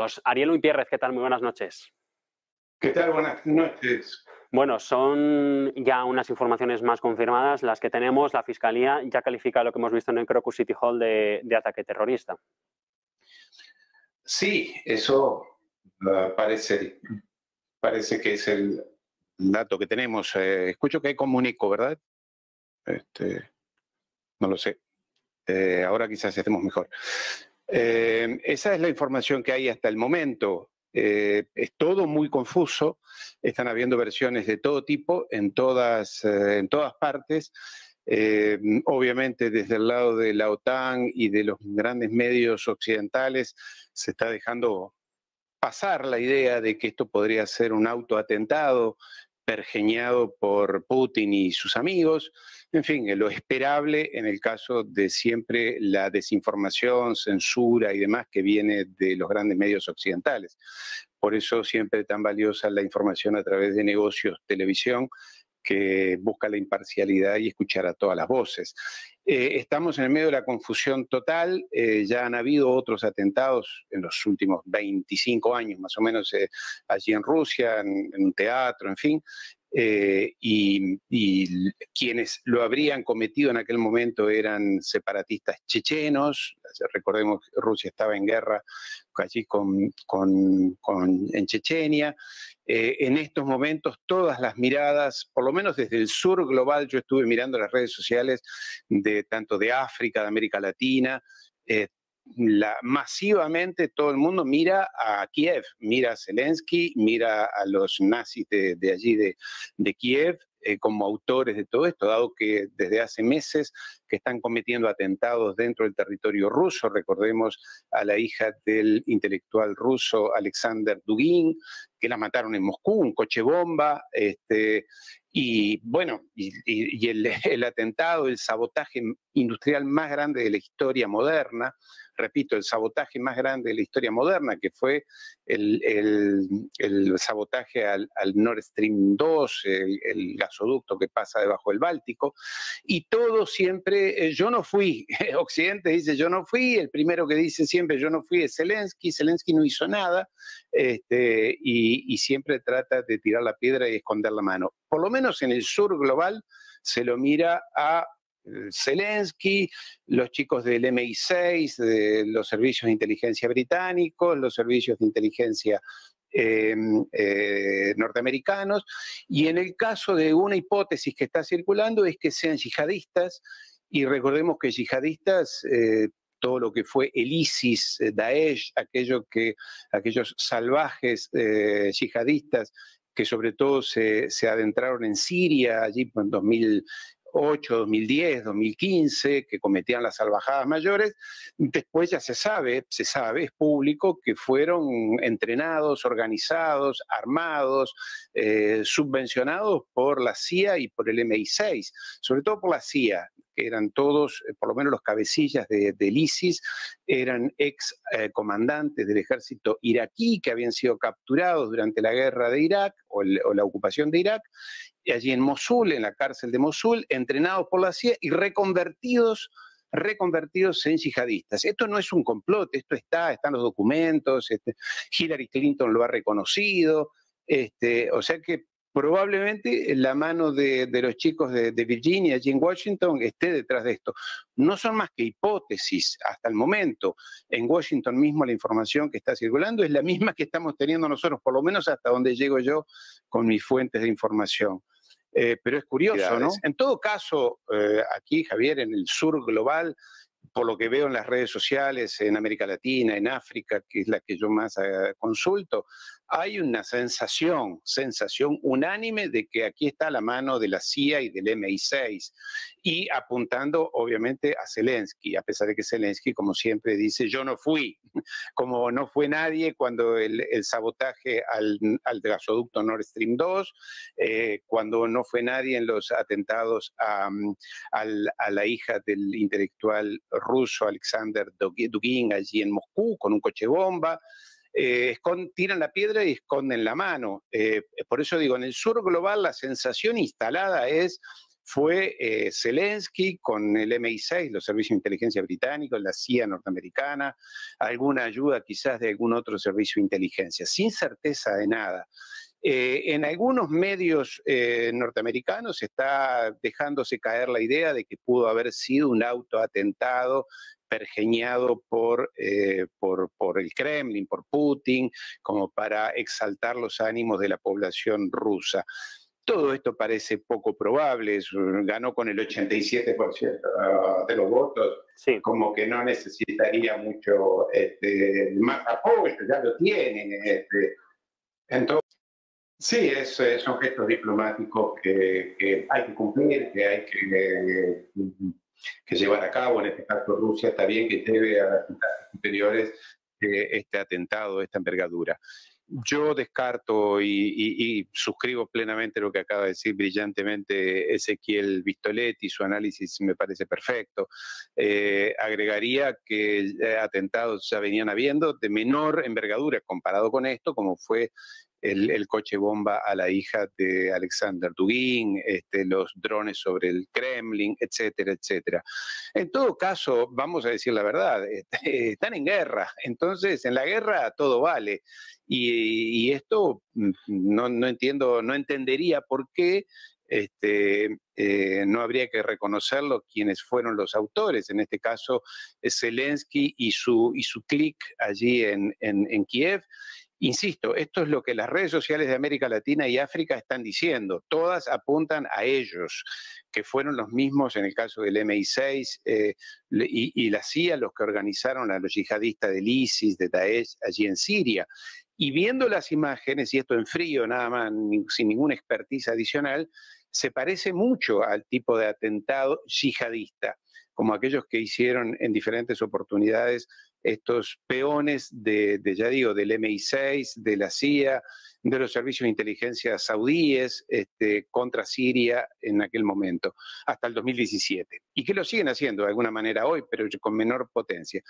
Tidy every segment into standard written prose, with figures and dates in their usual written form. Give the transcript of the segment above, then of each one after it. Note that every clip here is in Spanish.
minutos. Ariel Uipierrez, ¿qué tal? Muy buenas noches. ¿Qué tal? Buenas noches. Bueno, son ya unas informaciones más confirmadas las que tenemos. La Fiscalía ya califica lo que hemos visto en el Crocus City Hall de ataque terrorista. Sí, eso parece que es el dato que tenemos. Escucho que hay como un eco, ¿verdad? No lo sé. Ahora quizás estemos mejor. Esa es la información que hay hasta el momento. Es todo muy confuso. Están habiendo versiones de todo tipo en todas partes. Obviamente desde el lado de la OTAN y de los grandes medios occidentales se está dejando pasar la idea de que esto podría ser un autoatentado pergeñado por Putin y sus amigos. En fin, lo esperable en el caso de siempre la desinformación, censura y demás que viene de los grandes medios occidentales. Por eso siempre tan valiosa la información a través de negocios, televisión, que busca la imparcialidad y escuchar a todas las voces. Estamos en el medio de la confusión total, ya han habido otros atentados en los últimos 25 años más o menos, allí en Rusia, en un teatro, en fin, y quienes lo habrían cometido en aquel momento eran separatistas chechenos. Recordemos que Rusia estaba en guerra allí en Chechenia. En estos momentos todas las miradas, por lo menos desde el sur global, yo estuve mirando las redes sociales tanto de África, de América Latina, masivamente todo el mundo mira a Kiev, mira a Zelensky, mira a los nazis de allí de Kiev, como autores de todo esto, dado que desde hace meses que están cometiendo atentados dentro del territorio ruso. Recordemos a la hija del intelectual ruso Alexander Dugin, que la mataron en Moscú, un coche bomba, y bueno, y el atentado, el sabotaje industrial más grande de la historia moderna, repito, el sabotaje más grande de la historia moderna, que fue el sabotaje al Nord Stream 2, el gasoducto que pasa debajo del Báltico, y todo siempre, yo no fui, Occidente dice yo no fui, el primero que dice siempre yo no fui es Zelensky no hizo nada, y siempre trata de tirar la piedra y esconder la mano. Por lo menos en el sur global se lo mira a Zelensky, los chicos del MI6, de los servicios de inteligencia británicos, los servicios de inteligencia norteamericanos, y en el caso de una hipótesis que está circulando es que sean yihadistas, y recordemos que yihadistas, todo lo que fue el ISIS, Daesh, aquellos salvajes yihadistas que sobre todo se adentraron en Siria allí en 2008, 2010, 2015, que cometían las salvajadas mayores. Después ya se sabe, es público, que fueron entrenados, organizados, armados, subvencionados por la CIA y por el MI6, sobre todo por la CIA, que eran todos, por lo menos los cabecillas del ISIS, eran ex comandantes del ejército iraquí que habían sido capturados durante la guerra de Irak o la ocupación de Irak, y allí en Mosul, en la cárcel de Mosul, entrenados por la CIA y reconvertidos en yihadistas. Esto no es un complot, esto están los documentos, Hillary Clinton lo ha reconocido, o sea que probablemente la mano de los chicos de Virginia, allí en Washington, esté detrás de esto. No son más que hipótesis hasta el momento. En Washington mismo la información que está circulando es la misma que estamos teniendo nosotros, por lo menos hasta donde llego yo con mis fuentes de información. Pero es curioso, ¿no? En todo caso, aquí, Javier, en el sur global, por lo que veo en las redes sociales, en América Latina, en África, que es la que yo más consulto, hay una sensación unánime de que aquí está la mano de la CIA y del MI6, y apuntando obviamente a Zelensky, a pesar de que Zelensky, como siempre, dice yo no fui, como no fue nadie cuando el sabotaje al gasoducto Nord Stream 2, cuando no fue nadie en los atentados a la hija del intelectual ruso Alexander Dugin allí en Moscú con un coche bomba. Tiran la piedra y esconden la mano. Por eso digo, en el sur global la sensación instalada es fue Zelensky con el MI6, los servicios de inteligencia británicos, la CIA norteamericana, alguna ayuda quizás de algún otro servicio de inteligencia, sin certeza de nada. En algunos medios norteamericanos está dejándose caer la idea de que pudo haber sido un autoatentado pergeñado por el Kremlin, por Putin, como para exaltar los ánimos de la población rusa. Todo esto parece poco probable, ganó con el 87% de los votos, Sí. como que no necesitaría mucho más apoyo, ya lo tienen. Entonces, sí, son gestos diplomáticos que hay que cumplir, que hay que llevar a cabo. En este caso, Rusia está bien que lleve a las instancias superiores este atentado, esta envergadura. Yo descarto y suscribo plenamente lo que acaba de decir brillantemente Ezequiel Vistoletti, su análisis me parece perfecto. Agregaría que atentados ya venían habiendo de menor envergadura comparado con esto, como fue el coche bomba a la hija de Alexander Dugin, los drones sobre el Kremlin, etcétera, etcétera. En todo caso, vamos a decir la verdad, están en guerra, entonces en la guerra todo vale. Y esto no entiendo, no entendería por qué no habría que reconocerlo quienes fueron los autores, en este caso Zelensky y su clic allí en Kiev. Insisto, esto es lo que las redes sociales de América Latina y África están diciendo. Todas apuntan a ellos, que fueron los mismos en el caso del MI6 y la CIA los que organizaron a los yihadistas del ISIS, de Daesh, allí en Siria. Y viendo las imágenes, y esto en frío nada más, sin ninguna expertise adicional, se parece mucho al tipo de atentado yihadista, como aquellos que hicieron en diferentes oportunidades estos peones ya digo, del MI6, de la CIA, de los servicios de inteligencia saudíes contra Siria en aquel momento, hasta el 2017. Y que lo siguen haciendo de alguna manera hoy, pero con menor potencia.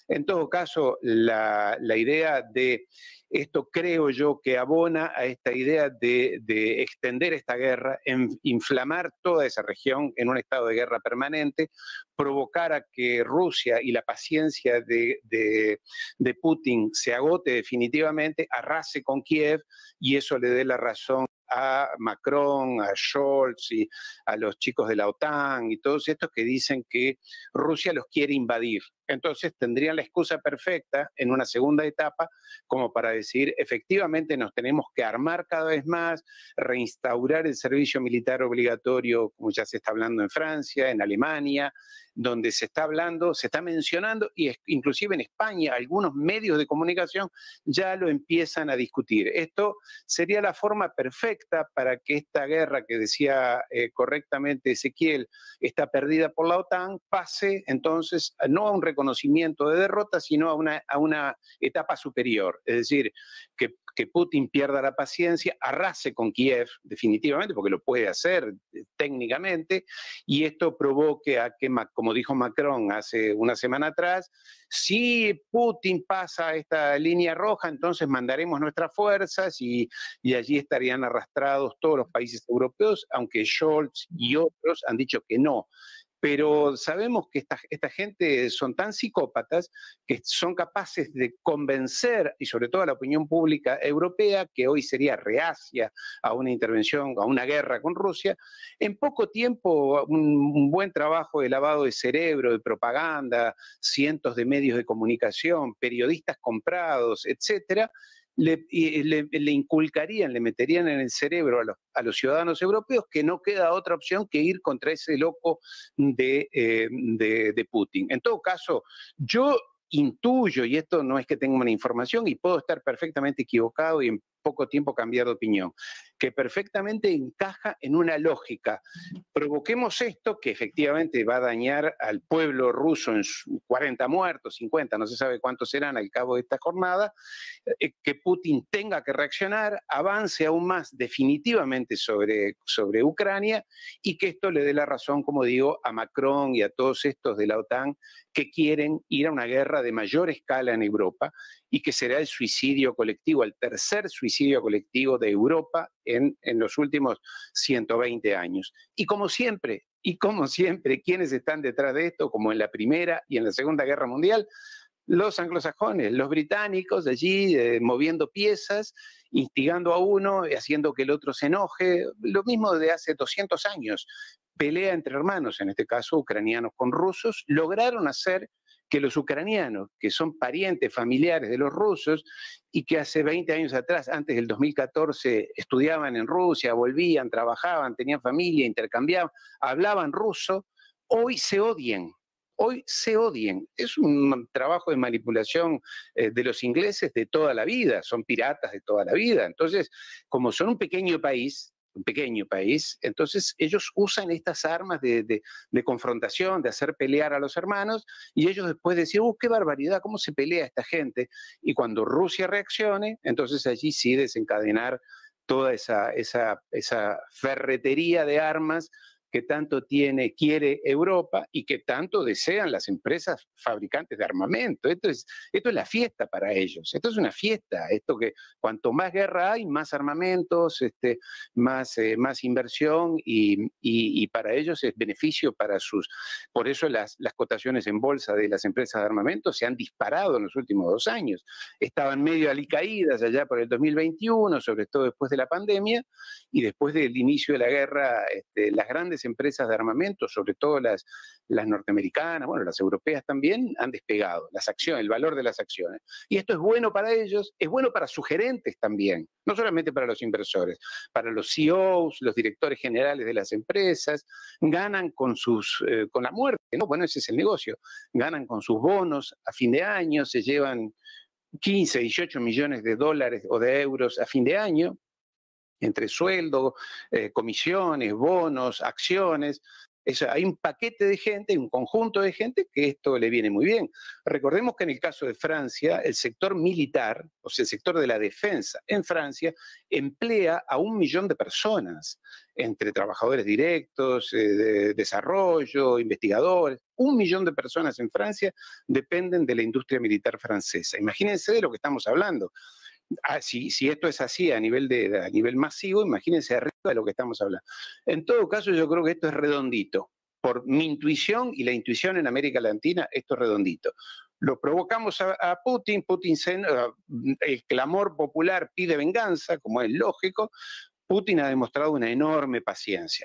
En todo caso, la idea de esto creo yo que abona a esta idea de extender esta guerra, inflamar toda esa región en un estado de guerra permanente, provocar a que Rusia y la paciencia de Putin se agote definitivamente, arrase con Kiev y eso le dé la razón a Macron, a Scholz y a los chicos de la OTAN y todos estos que dicen que Rusia los quiere invadir. Entonces tendrían la excusa perfecta en una segunda etapa como para decir, efectivamente nos tenemos que armar cada vez más, reinstaurar el servicio militar obligatorio, como ya se está hablando en Francia, en Alemania, donde se está hablando, se está mencionando, y inclusive en España algunos medios de comunicación ya lo empiezan a discutir. Esto sería la forma perfecta para que esta guerra que decía correctamente Ezequiel está perdida por la OTAN, pase entonces no a un reconocimiento de derrota, sino a una etapa superior. Es decir, que Putin pierda la paciencia, arrase con Kiev definitivamente, porque lo puede hacer técnicamente, y esto provoque a que, como dijo Macron hace una semana atrás, si Putin pasa esta línea roja, entonces mandaremos nuestras fuerzas y allí estarían arrastrados todos los países europeos, aunque Scholz y otros han dicho que no. Pero sabemos que esta gente son tan psicópatas que son capaces de convencer, y sobre todo a la opinión pública europea, que hoy sería reacia a una intervención, a una guerra con Rusia, en poco tiempo un buen trabajo de lavado de cerebro, de propaganda, cientos de medios de comunicación, periodistas comprados, etcétera, le inculcarían, le meterían en el cerebro a los ciudadanos europeos que no queda otra opción que ir contra ese loco de Putin. En todo caso, yo intuyo, y esto no es que tenga una información y puedo estar perfectamente equivocado y en poco tiempo cambiar de opinión, que perfectamente encaja en una lógica. Provoquemos esto que efectivamente va a dañar al pueblo ruso en 40 muertos, 50, no se sabe cuántos serán al cabo de esta jornada, que Putin tenga que reaccionar, avance aún más definitivamente sobre Ucrania y que esto le dé la razón, como digo, a Macron y a todos estos de la OTAN que quieren ir a una guerra de mayor escala en Europa y que será el suicidio colectivo, el tercer suicidio colectivo de Europa en los últimos 120 años. Y como siempre, ¿quiénes están detrás de esto? Como en la Primera y en la Segunda Guerra Mundial, los anglosajones, los británicos allí moviendo piezas, instigando a uno, haciendo que el otro se enoje, lo mismo de hace 200 años. Pelea entre hermanos, en este caso ucranianos con rusos, lograron hacer que los ucranianos, que son parientes familiares de los rusos y que hace 20 años atrás, antes del 2014, estudiaban en Rusia, volvían, trabajaban, tenían familia, intercambiaban, hablaban ruso, hoy se odien. Hoy se odien. Es un trabajo de manipulación de los ingleses de toda la vida, son piratas de toda la vida. Entonces, como son un pequeño país, entonces ellos usan estas armas de confrontación, de hacer pelear a los hermanos, y ellos después decían, qué barbaridad, cómo se pelea esta gente. Y cuando Rusia reaccione, entonces allí sí desencadenar toda esa ferretería de armas que tanto quiere Europa y que tanto desean las empresas fabricantes de armamento. Esto es la fiesta para ellos, esto es una fiesta, esto que cuanto más guerra hay, más armamentos, más inversión y para ellos es beneficio para por eso las cotaciones en bolsa de las empresas de armamento se han disparado en los últimos 2 años. Estaban medio alicaídas allá por el 2021, sobre todo después de la pandemia y después del inicio de la guerra, las grandes empresas de armamento, sobre todo las norteamericanas, bueno, las europeas también, han despegado las acciones, el valor de las acciones. Y esto es bueno para ellos, es bueno para sus gerentes también, no solamente para los inversores, para los CEOs, los directores generales de las empresas, ganan con la muerte, ¿no? Bueno, ese es el negocio, ganan con sus bonos a fin de año, se llevan 15, 18 millones de dólares o de euros a fin de año, entre sueldo, comisiones, bonos, acciones. Hay un paquete de gente, un conjunto de gente que esto le viene muy bien. Recordemos que en el caso de Francia, el sector militar, o sea, el sector de la defensa en Francia, emplea a 1 millón de personas, entre trabajadores directos, de desarrollo, investigadores. 1 millón de personas en Francia dependen de la industria militar francesa. Imagínense de lo que estamos hablando. Si esto es así a nivel masivo, imagínense arriba de lo que estamos hablando. En todo caso, yo creo que esto es redondito. Por mi intuición y la intuición en América Latina, esto es redondito. Lo provocamos a Putin, el clamor popular pide venganza, como es lógico. Putin ha demostrado una enorme paciencia.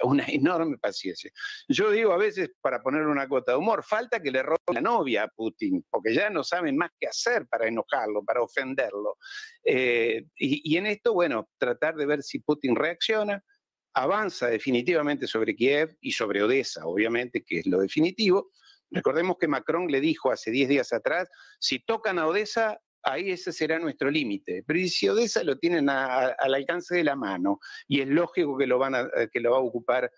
Yo digo a veces, para poner una cota de humor, falta que le robe la novia a Putin, porque ya no saben más qué hacer para enojarlo, para ofenderlo. Y en esto, bueno, tratar de ver si Putin reacciona, avanza definitivamente sobre Kiev y sobre Odessa, obviamente, que es lo definitivo. Recordemos que Macron le dijo hace 10 días atrás, si tocan a Odessa, ahí ese será nuestro límite. Pero si Odessa lo tienen al alcance de la mano y es lógico que lo va a ocupar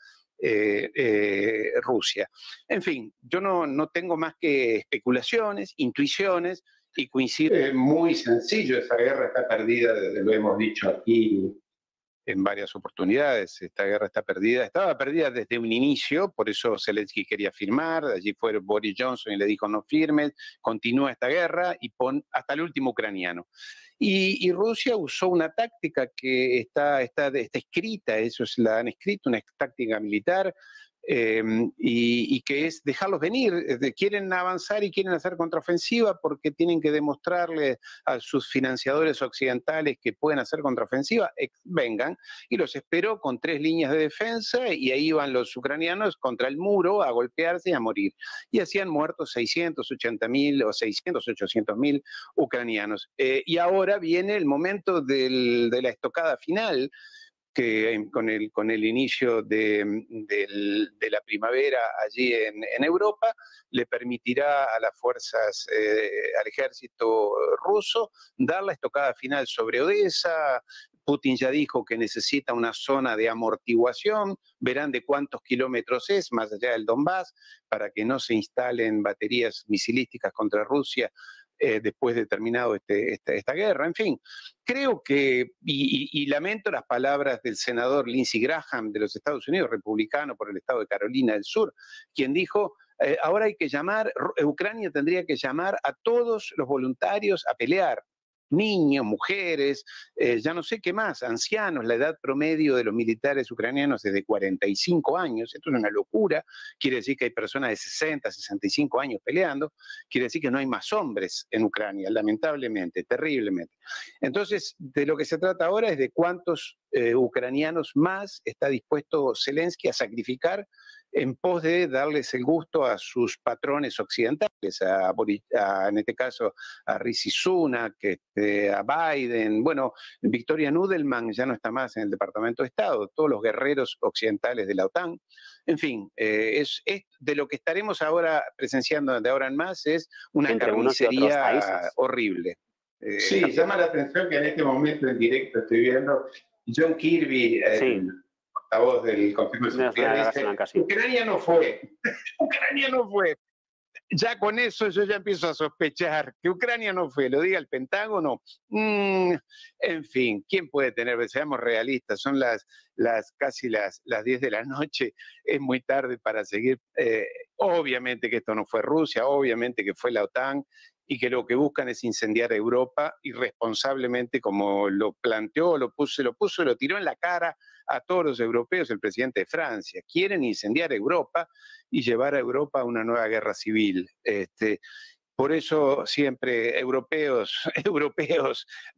Rusia. En fin, yo no tengo más que especulaciones, intuiciones y coincido. Muy sencillo, esa guerra está perdida, lo hemos dicho aquí en varias oportunidades. Esta guerra está perdida, estaba perdida desde un inicio, por eso Zelensky quería firmar, allí fue Boris Johnson y le dijo no firmes, continúa esta guerra y pon hasta el último ucraniano. Y Rusia usó una táctica que está escrita, la han escrito, una táctica militar, y que es dejarlos venir. Quieren avanzar y quieren hacer contraofensiva porque tienen que demostrarle a sus financiadores occidentales que pueden hacer contraofensiva, vengan, y los esperó con 3 líneas de defensa y ahí iban los ucranianos contra el muro a golpearse y a morir. Y así han muerto 680.000 o 800.000 ucranianos. Y ahora viene el momento de la estocada final, que con el inicio de la primavera allí en Europa, le permitirá a las fuerzas, al ejército ruso, dar la estocada final sobre Odessa. Putin ya dijo que necesita una zona de amortiguación, verán de cuántos kilómetros es, más allá del Donbass, para que no se instalen baterías misilísticas contra Rusia después de terminado esta guerra. En fin, creo que, y lamento las palabras del senador Lindsey Graham de los Estados Unidos, republicano por el estado de Carolina del Sur, quien dijo, ahora hay que Ucrania tendría que llamar a todos los voluntarios a pelear, niños, mujeres, ya no sé qué más, ancianos. La edad promedio de los militares ucranianos es de 45 años. Esto es una locura. Quiere decir que hay personas de 60, 65 años peleando. Quiere decir que no hay más hombres en Ucrania, lamentablemente, terriblemente. Entonces, de lo que se trata ahora es de cuántos ucranianos más está dispuesto Zelensky a sacrificar en pos de darles el gusto a sus patrones occidentales, en este caso a Rishi Sunak, a Biden. Bueno, Victoria Nudelman ya no está más en el Departamento de Estado, todos los guerreros occidentales de la OTAN. En fin, es de lo que estaremos ahora presenciando de ahora en más, es una entre unos y otros carnicería países. horrible. Sí, llama la atención que en este momento en directo estoy viendo John Kirby, el portavoz del Consejo de Seguridad, dice, Ucrania no fue. Ucrania no fue. Ya con eso yo ya empiezo a sospechar que Ucrania no fue, lo diga el Pentágono. En fin, ¿quién puede tener? Seamos realistas, son casi las 10 de la noche, es muy tarde para seguir. Obviamente que esto no fue Rusia, obviamente que fue la OTAN, y que lo que buscan es incendiar Europa irresponsablemente, como lo planteó, lo tiró en la cara a todos los europeos el presidente de Francia. Quieren incendiar Europa y llevar a Europa a una nueva guerra civil. Por eso siempre europeos,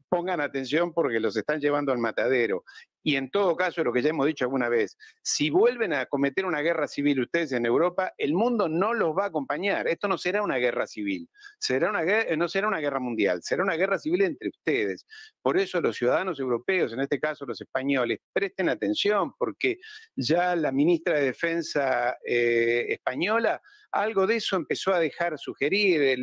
pongan atención porque los están llevando al matadero. Y en todo caso, lo que ya hemos dicho alguna vez, si vuelven a cometer una guerra civil ustedes en Europa, el mundo no los va a acompañar. Esto no será una guerra civil, no será una guerra mundial, será una guerra civil entre ustedes. Por eso los ciudadanos europeos, en este caso los españoles, presten atención porque ya la ministra de Defensa española algo de eso empezó a dejar sugerir.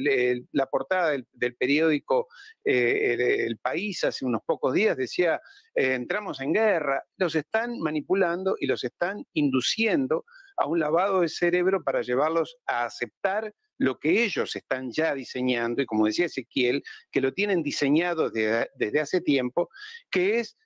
La portada del periódico El País hace unos pocos días decía, entramos en guerra. Los están manipulando y los están induciendo a un lavado de cerebro para llevarlos a aceptar lo que ellos están ya diseñando, y como decía Ezequiel, que lo tienen diseñado desde hace tiempo, que es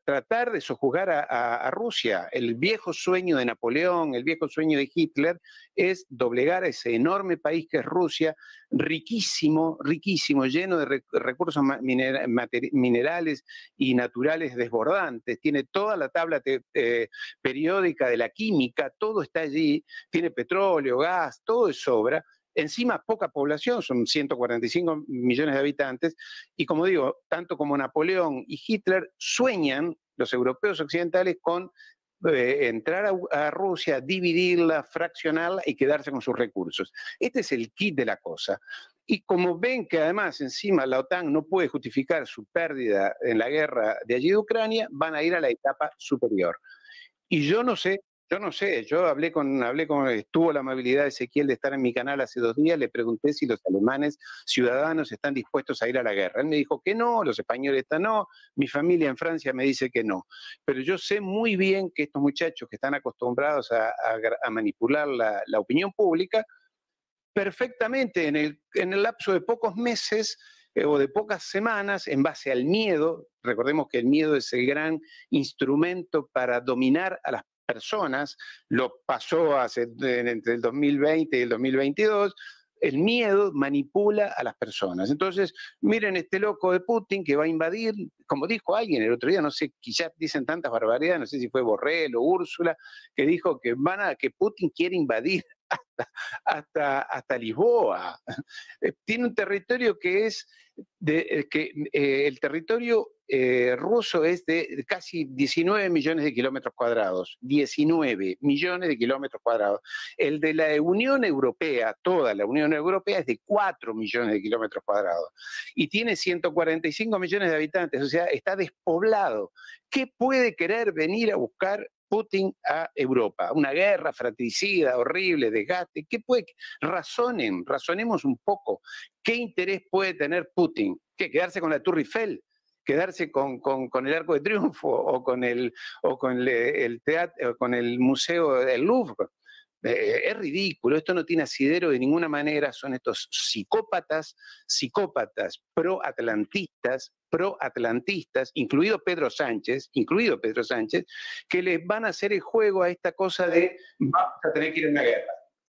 tratar de sojuzgar a Rusia. El viejo sueño de Napoleón, el viejo sueño de Hitler, es doblegar a ese enorme país que es Rusia, riquísimo, riquísimo, lleno de recursos minerales y naturales desbordantes. Tiene toda la tabla periódica de la química, todo está allí, tiene petróleo, gas, todo de sobra. Encima, poca población, son 145 millones de habitantes, y como digo, tanto como Napoleón y Hitler sueñan, los europeos occidentales, con entrar a Rusia, dividirla, fraccionarla y quedarse con sus recursos. Este es el kit de la cosa. Y como ven que además encima la OTAN no puede justificar su pérdida en la guerra de allí de Ucrania, van a ir a la etapa superior. Y yo no sé, tuvo la amabilidad de Ezequiel de estar en mi canal hace 2 días, le pregunté si los alemanes ciudadanos están dispuestos a ir a la guerra. Él me dijo que no, los españoles no, mi familia en Francia me dice que no. Pero yo sé muy bien que estos muchachos que están acostumbrados a manipular la opinión pública, perfectamente en el lapso de pocos meses o de pocas semanas, en base al miedo, recordemos que el miedo es el gran instrumento para dominar a las personas, lo pasó entre el 2020 y el 2022, el miedo manipula a las personas. Entonces, miren este loco de Putin que va a invadir, como dijo alguien el otro día, no sé, quizás dicen tantas barbaridades, no sé si fue Borrell o Úrsula, que dijo que Putin quiere invadir hasta Lisboa. Tiene un territorio que es el territorio ruso es de casi 19 millones de kilómetros cuadrados. 19 millones de kilómetros cuadrados. El de la Unión Europea, toda la Unión Europea, es de 4 millones de kilómetros cuadrados. Y tiene 145 millones de habitantes, o sea, está despoblado. ¿Qué puede querer venir a buscar Putin a Europa? Una guerra fratricida, horrible, desgaste. ¿Qué puede? Razonemos un poco. ¿Qué interés puede tener Putin? ¿Qué, quedarse con la Torre Eiffel? ¿Quedarse con el Arco de Triunfo o con el teatro, o con el Museo del Louvre? Es ridículo, esto no tiene asidero de ninguna manera, son estos psicópatas pro-atlantistas, incluido Pedro Sánchez, que les van a hacer el juego a esta cosa de vamos a tener que ir a una guerra.